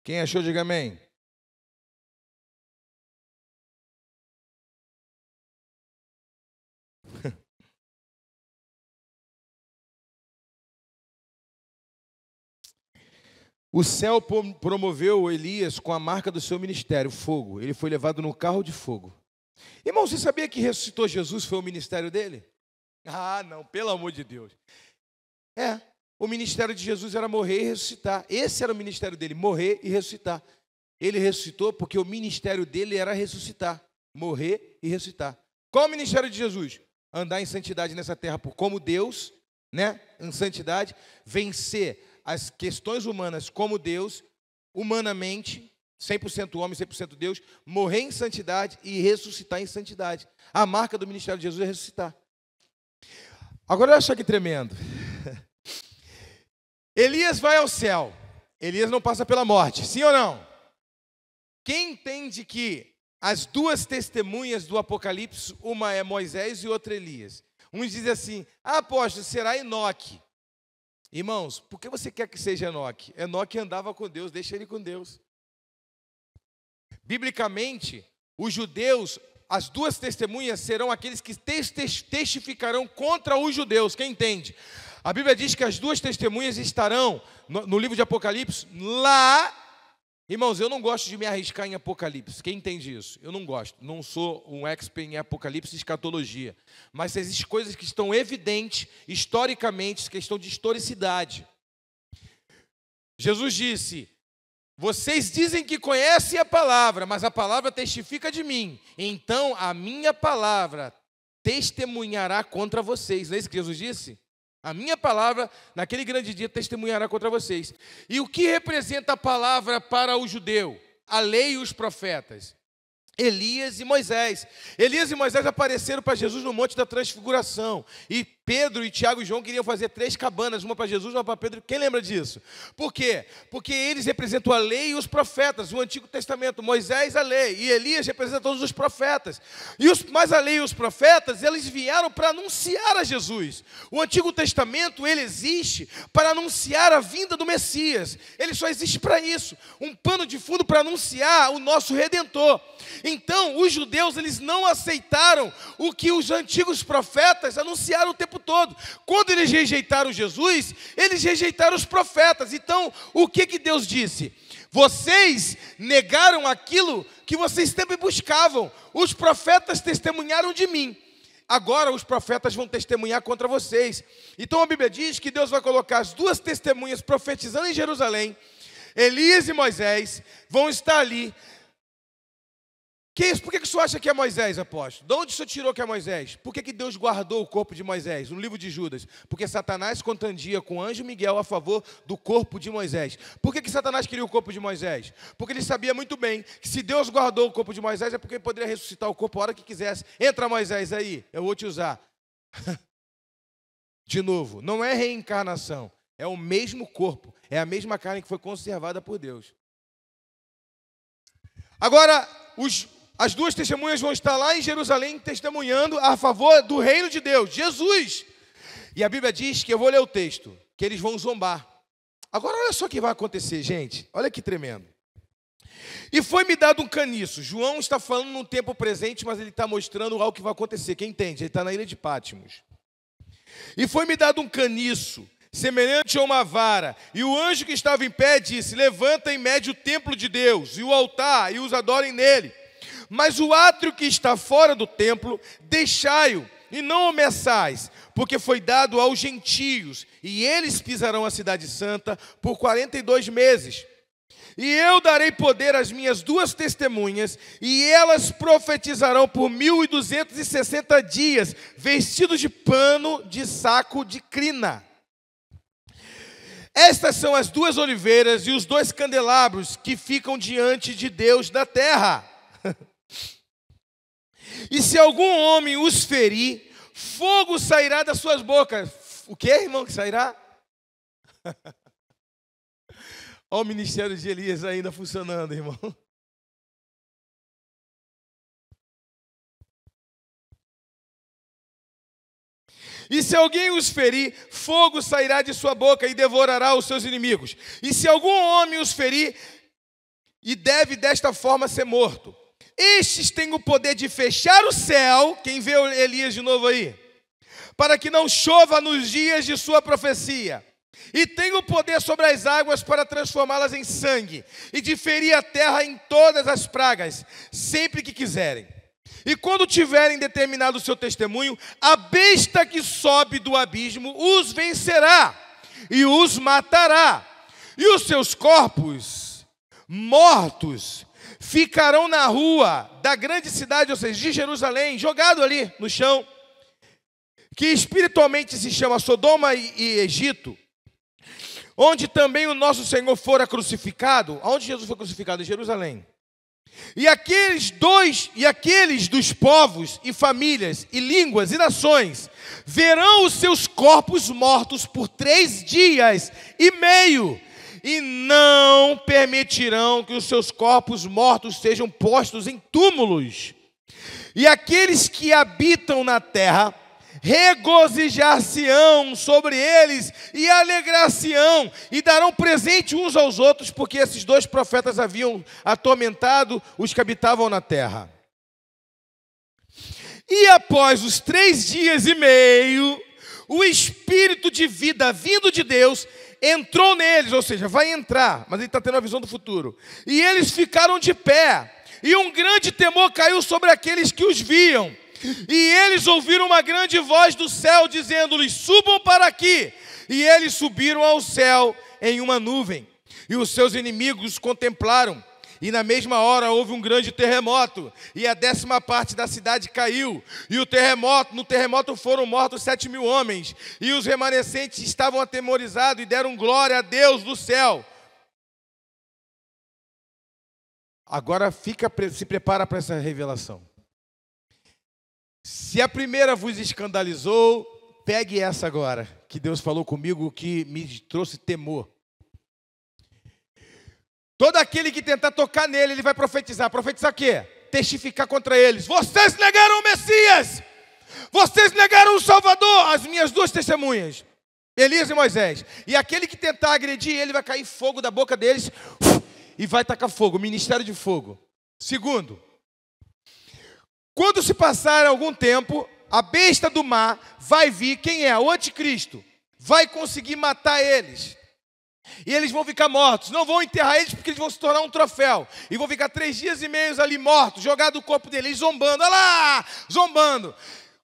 [SPEAKER 1] Quem achou, diga amém. O céu promoveu Elias com a marca do seu ministério, fogo. Ele foi levado no carro de fogo. Irmão, você sabia que ressuscitou Jesus foi o ministério dele? Ah, não, pelo amor de Deus. O ministério de Jesus era morrer e ressuscitar. Esse era o ministério dele, morrer e ressuscitar. Ele ressuscitou porque o ministério dele era ressuscitar, morrer e ressuscitar. Qual é o ministério de Jesus? Andar em santidade nessa terra como Deus, né? Em santidade, vencer as questões humanas como Deus, humanamente, 100% homem, 100% Deus, morrer em santidade e ressuscitar em santidade. A marca do ministério de Jesus é ressuscitar. Agora olha só que tremendo. Elias vai ao céu. Elias não passa pela morte, sim ou não? Quem entende que as duas testemunhas do Apocalipse, uma é Moisés e outra Elias? Uns dizem assim, apóstolo, será Enoque. Irmãos, por que você quer que seja Enoque? Enoque andava com Deus, deixa ele com Deus. Biblicamente, os judeus, as duas testemunhas serão aqueles que testificarão contra os judeus. Quem entende? A Bíblia diz que as duas testemunhas estarão no livro de Apocalipse, lá. Irmãos, eu não gosto de me arriscar em Apocalipse. Quem entende isso? Eu não gosto. Não sou um expert em Apocalipse e escatologia. Mas existem coisas que estão evidentes, historicamente, questão de historicidade. Jesus disse, vocês dizem que conhecem a palavra, mas a palavra testifica de mim. Então, a minha palavra testemunhará contra vocês. Não é isso que Jesus disse? A minha palavra, naquele grande dia, testemunhará contra vocês. E o que representa a palavra para o judeu? A lei e os profetas. Elias e Moisés. Elias e Moisés apareceram para Jesus no Monte da Transfiguração. E Pedro e Tiago e João queriam fazer 3 cabanas, uma para Jesus, uma para Pedro. Quem lembra disso? Por quê? Porque eles representam a lei e os profetas, o Antigo Testamento. Moisés, a lei, e Elias representa todos os profetas. Mas a lei e os profetas, eles vieram para anunciar a Jesus. O Antigo Testamento, ele existe para anunciar a vinda do Messias. Ele só existe para isso. Um pano de fundo para anunciar o nosso Redentor. Então, os judeus, eles não aceitaram o que os antigos profetas anunciaram o tempo todo. Quando eles rejeitaram Jesus, eles rejeitaram os profetas. Então, o que Deus disse? Vocês negaram aquilo que vocês sempre buscavam. Os profetas testemunharam de mim. Agora os profetas vão testemunhar contra vocês. Então a Bíblia diz que Deus vai colocar as duas testemunhas profetizando em Jerusalém. Elias e Moisés vão estar ali. Por que o senhor acha que é Moisés, apóstolo? De onde o senhor tirou que é Moisés? Por que Deus guardou o corpo de Moisés? No livro de Judas. Porque Satanás contendia com o anjo Miguel a favor do corpo de Moisés. Por que Satanás queria o corpo de Moisés? Porque ele sabia muito bem que se Deus guardou o corpo de Moisés é porque ele poderia ressuscitar o corpo a hora que quisesse. Entra Moisés aí, eu vou te usar. De novo, não é reencarnação. É o mesmo corpo. É a mesma carne que foi conservada por Deus. Agora, as duas testemunhas vão estar lá em Jerusalém testemunhando a favor do reino de Deus, Jesus. E a Bíblia diz que, eu vou ler o texto, que eles vão zombar. Agora olha só o que vai acontecer, gente. Olha que tremendo. E foi-me dado um caniço. João está falando no tempo presente, mas ele está mostrando algo que vai acontecer. Quem entende? Ele está na ilha de Patmos. E foi-me dado um caniço, semelhante a uma vara, e o anjo que estava em pé disse: levanta e mede o templo de Deus, e o altar, e os adorem nele. Mas o átrio que está fora do templo, deixai-o, e não o meçais, porque foi dado aos gentios, e eles pisarão a cidade santa por 42 meses. E eu darei poder às minhas 2 testemunhas, e elas profetizarão por 1260 dias, vestidos de pano de saco de crina. Estas são as 2 oliveiras e os 2 candelabros que ficam diante de Deus da terra. E se algum homem os ferir, fogo sairá das suas bocas. O que, irmão, que sairá? Olha o ministério de Elias ainda funcionando, irmão. E se alguém os ferir, fogo sairá de sua boca e devorará os seus inimigos. E se algum homem os ferir, e deve desta forma ser morto. Estes têm o poder de fechar o céu, quem vê Elias de novo aí, para que não chova nos dias de sua profecia. E tem o poder sobre as águas para transformá-las em sangue, e de ferir a terra em todas as pragas, sempre que quiserem. E quando tiverem determinado o seu testemunho, a besta que sobe do abismo os vencerá, e os matará. E os seus corpos mortos ficarão na rua da grande cidade, ou seja, de Jerusalém, jogado ali no chão, que espiritualmente se chama Sodoma e Egito, onde também o nosso Senhor fora crucificado. Onde Jesus foi crucificado? Em Jerusalém. E aqueles dos povos e famílias e línguas e nações verão os seus corpos mortos por 3 dias e meio, e não permitirão que os seus corpos mortos sejam postos em túmulos. E aqueles que habitam na terra regozijar-se-ão sobre eles e alegrar-se-ão, e darão presente uns aos outros, porque esses 2 profetas haviam atormentado os que habitavam na terra. E após os 3 dias e meio, o espírito de vida vindo de Deus entrou neles, ou seja, vai entrar, mas ele está tendo a visão do futuro. E eles ficaram de pé, e um grande temor caiu sobre aqueles que os viam. E eles ouviram uma grande voz do céu, dizendo-lhes: subam para aqui. E eles subiram ao céu em uma nuvem. E os seus inimigos os contemplaram. E na mesma hora houve um grande terremoto, e a 10ª parte da cidade caiu. E no terremoto foram mortos 7.000 homens. E os remanescentes estavam atemorizados e deram glória a Deus do céu. Agora se prepara para essa revelação. Se a primeira vos escandalizou, pegue essa agora, que Deus falou comigo, que me trouxe temor. Todo aquele que tentar tocar nele, ele vai profetizar. Profetizar o quê? Testificar contra eles. Vocês negaram o Messias! Vocês negaram o Salvador! As minhas 2 testemunhas, Elias e Moisés. E aquele que tentar agredir ele, vai cair fogo da boca deles e vai tacar fogo, ministério de fogo. Segundo, quando se passar algum tempo, a besta do mar vai vir, quem é? O anticristo. Vai conseguir matar eles. E eles vão ficar mortos. Não vão enterrar eles, porque eles vão se tornar um troféu. E vão ficar 3 dias e meio ali mortos, jogados o corpo deles, zombando. Olha lá, zombando.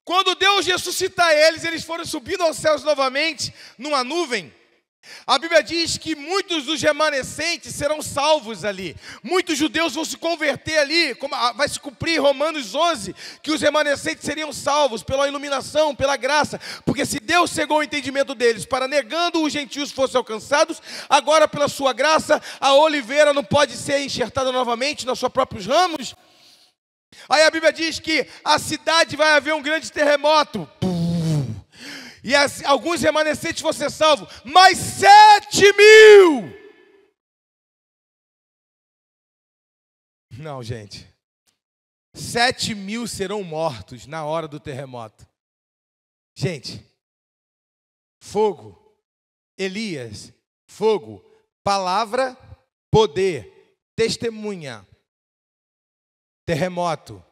[SPEAKER 1] Quando Deus ressuscitar eles, eles foram subindo aos céus novamente, numa nuvem. A Bíblia diz que muitos dos remanescentes serão salvos ali. Muitos judeus vão se converter ali. Vai se cumprir Romanos 11, que os remanescentes seriam salvos pela iluminação, pela graça. Porque se Deus cegou o entendimento deles para negando os gentios fossem alcançados, agora pela sua graça, a oliveira não pode ser enxertada novamente nos seus próprios ramos. Aí a Bíblia diz que a cidade vai haver um grande terremoto. E alguns remanescentes vão ser salvos, mas 7.000. Não, gente. 7.000 serão mortos na hora do terremoto. Gente, fogo, Elias, fogo, palavra, poder, testemunha, terremoto.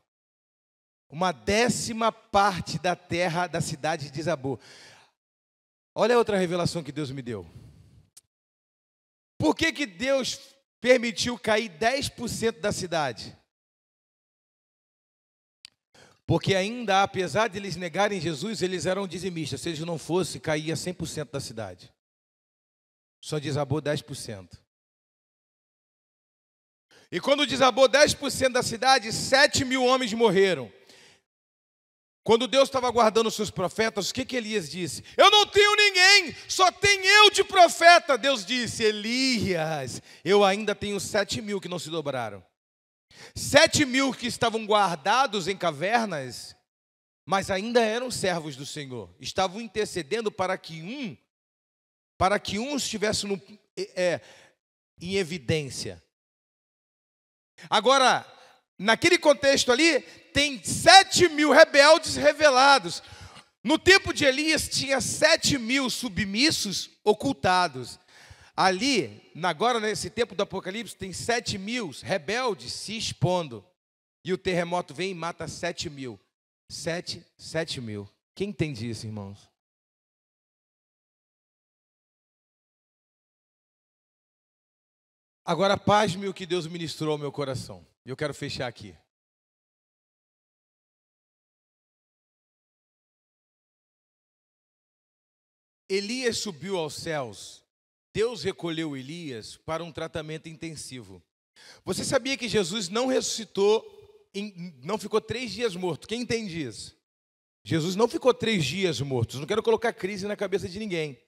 [SPEAKER 1] Uma 10ª parte da terra da cidade desabou. Olha a outra revelação que Deus me deu. Por que Deus permitiu cair 10% da cidade? Porque ainda, apesar de eles negarem Jesus, eles eram dizimistas. Se eles não fossem, caía 100% da cidade. Só desabou 10%. E quando desabou 10% da cidade, 7.000 homens morreram. Quando Deus estava guardando os seus profetas, o que Elias disse? Eu não tenho ninguém, só tenho eu de profeta. Deus disse, Elias, eu ainda tenho 7.000 que não se dobraram. 7.000 que estavam guardados em cavernas, mas ainda eram servos do Senhor. Estavam intercedendo para que um estivesse em evidência. Agora, naquele contexto ali, tem 7.000 rebeldes revelados. No tempo de Elias, tinha 7.000 submissos ocultados. Ali, agora nesse tempo do Apocalipse, tem 7.000 rebeldes se expondo. E o terremoto vem e mata 7.000. 7.000. Quem entende isso, irmãos? Agora, pasme o que Deus ministrou ao meu coração. Eu quero fechar aqui. Elias subiu aos céus. Deus recolheu Elias para um tratamento intensivo. Você sabia que Jesus não ressuscitou, não ficou 3 dias morto? Quem entende isso? Jesus não ficou 3 dias morto. Não quero colocar crise na cabeça de ninguém.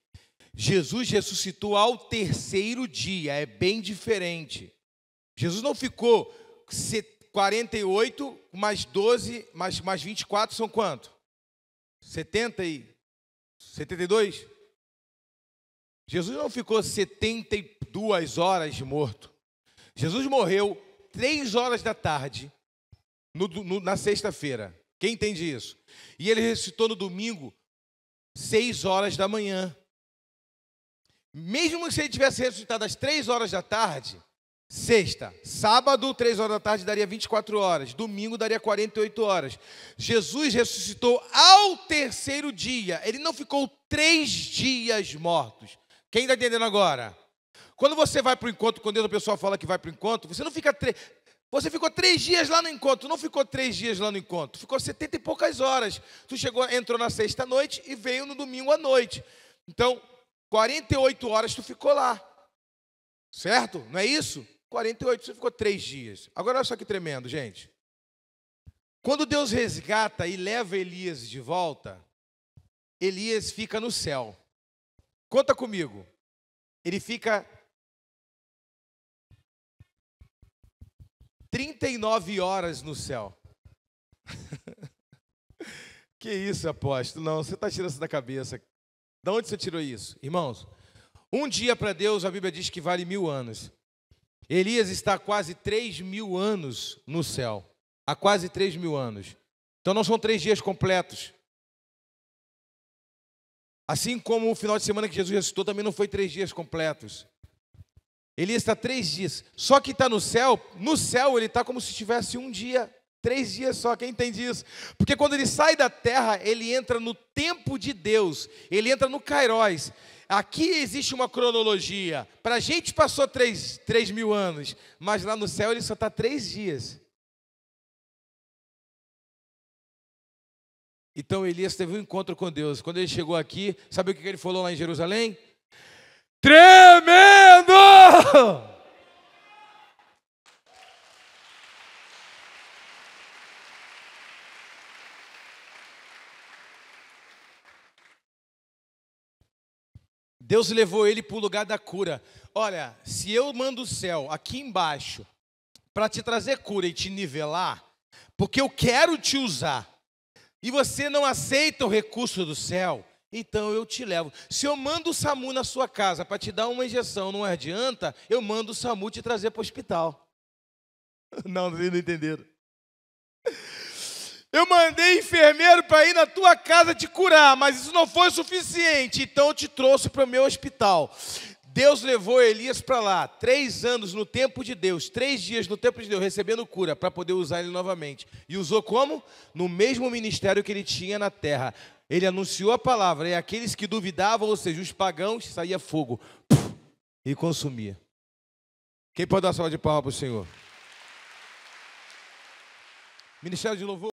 [SPEAKER 1] Jesus ressuscitou ao 3º dia, é bem diferente. Jesus não ficou 48 mais 12, mais 24 são quanto? 72? Jesus não ficou 72 horas morto. Jesus morreu 3 horas da tarde, na sexta-feira. Quem entende isso? E ele ressuscitou no domingo, 6 horas da manhã. Mesmo se ele tivesse ressuscitado às 3 horas da tarde, sexta, sábado, 3 horas da tarde, daria 24 horas. Domingo, daria 48 horas. Jesus ressuscitou ao 3º dia. Ele não ficou 3 dias mortos. Quem está entendendo agora? Quando você vai para o encontro, quando a pessoa fala que vai para o encontro, você não fica Você ficou 3 dias lá no encontro, não ficou 3 dias lá no encontro, ficou 70 e poucas horas. Tu entrou na sexta-noite e veio no domingo à noite. Então, 48 horas tu ficou lá. Certo? Não é isso? 48, você ficou 3 dias. Agora olha só que tremendo, gente. Quando Deus resgata e leva Elias de volta, Elias fica no céu. Conta comigo. Ele fica 39 horas no céu. Que isso, apóstolo? Não, você está tirando isso da cabeça. De onde você tirou isso? Irmãos, um dia para Deus, a Bíblia diz que vale 1000 anos. Elias está há quase 3.000 anos no céu. Há quase 3.000 anos. Então não são 3 dias completos. Assim como o final de semana que Jesus ressuscitou também não foi 3 dias completos. Elias está 3 dias. Só que está no céu ele está como se estivesse um dia, 3 dias só. Quem entende isso? Porque quando ele sai da terra, ele entra no tempo de Deus. Ele entra no Kairos. Aqui existe uma cronologia. Para a gente passou 3.000 anos. Mas lá no céu ele só está 3 dias. Então Elias teve um encontro com Deus. Quando ele chegou aqui, sabe o que ele falou lá em Jerusalém? Tremendo! Deus levou ele para o lugar da cura. Olha, se eu mando o céu aqui embaixo para te trazer cura e te nivelar, porque eu quero te usar, e você não aceita o recurso do céu, então eu te levo. Se eu mando o SAMU na sua casa para te dar uma injeção, não adianta, eu mando o SAMU te trazer para o hospital. Não entenderam. Eu mandei enfermeiro para ir na tua casa te curar, mas isso não foi suficiente, então eu te trouxe para o meu hospital. Deus levou Elias para lá, 3 anos no tempo de Deus, 3 dias no tempo de Deus, recebendo cura, para poder usar ele novamente. E usou como? No mesmo ministério que ele tinha na terra. Ele anunciou a palavra, e aqueles que duvidavam, ou seja, os pagãos, saía fogo e consumia. Quem pode dar uma salva de palmas para o Senhor? Ministério de louvor.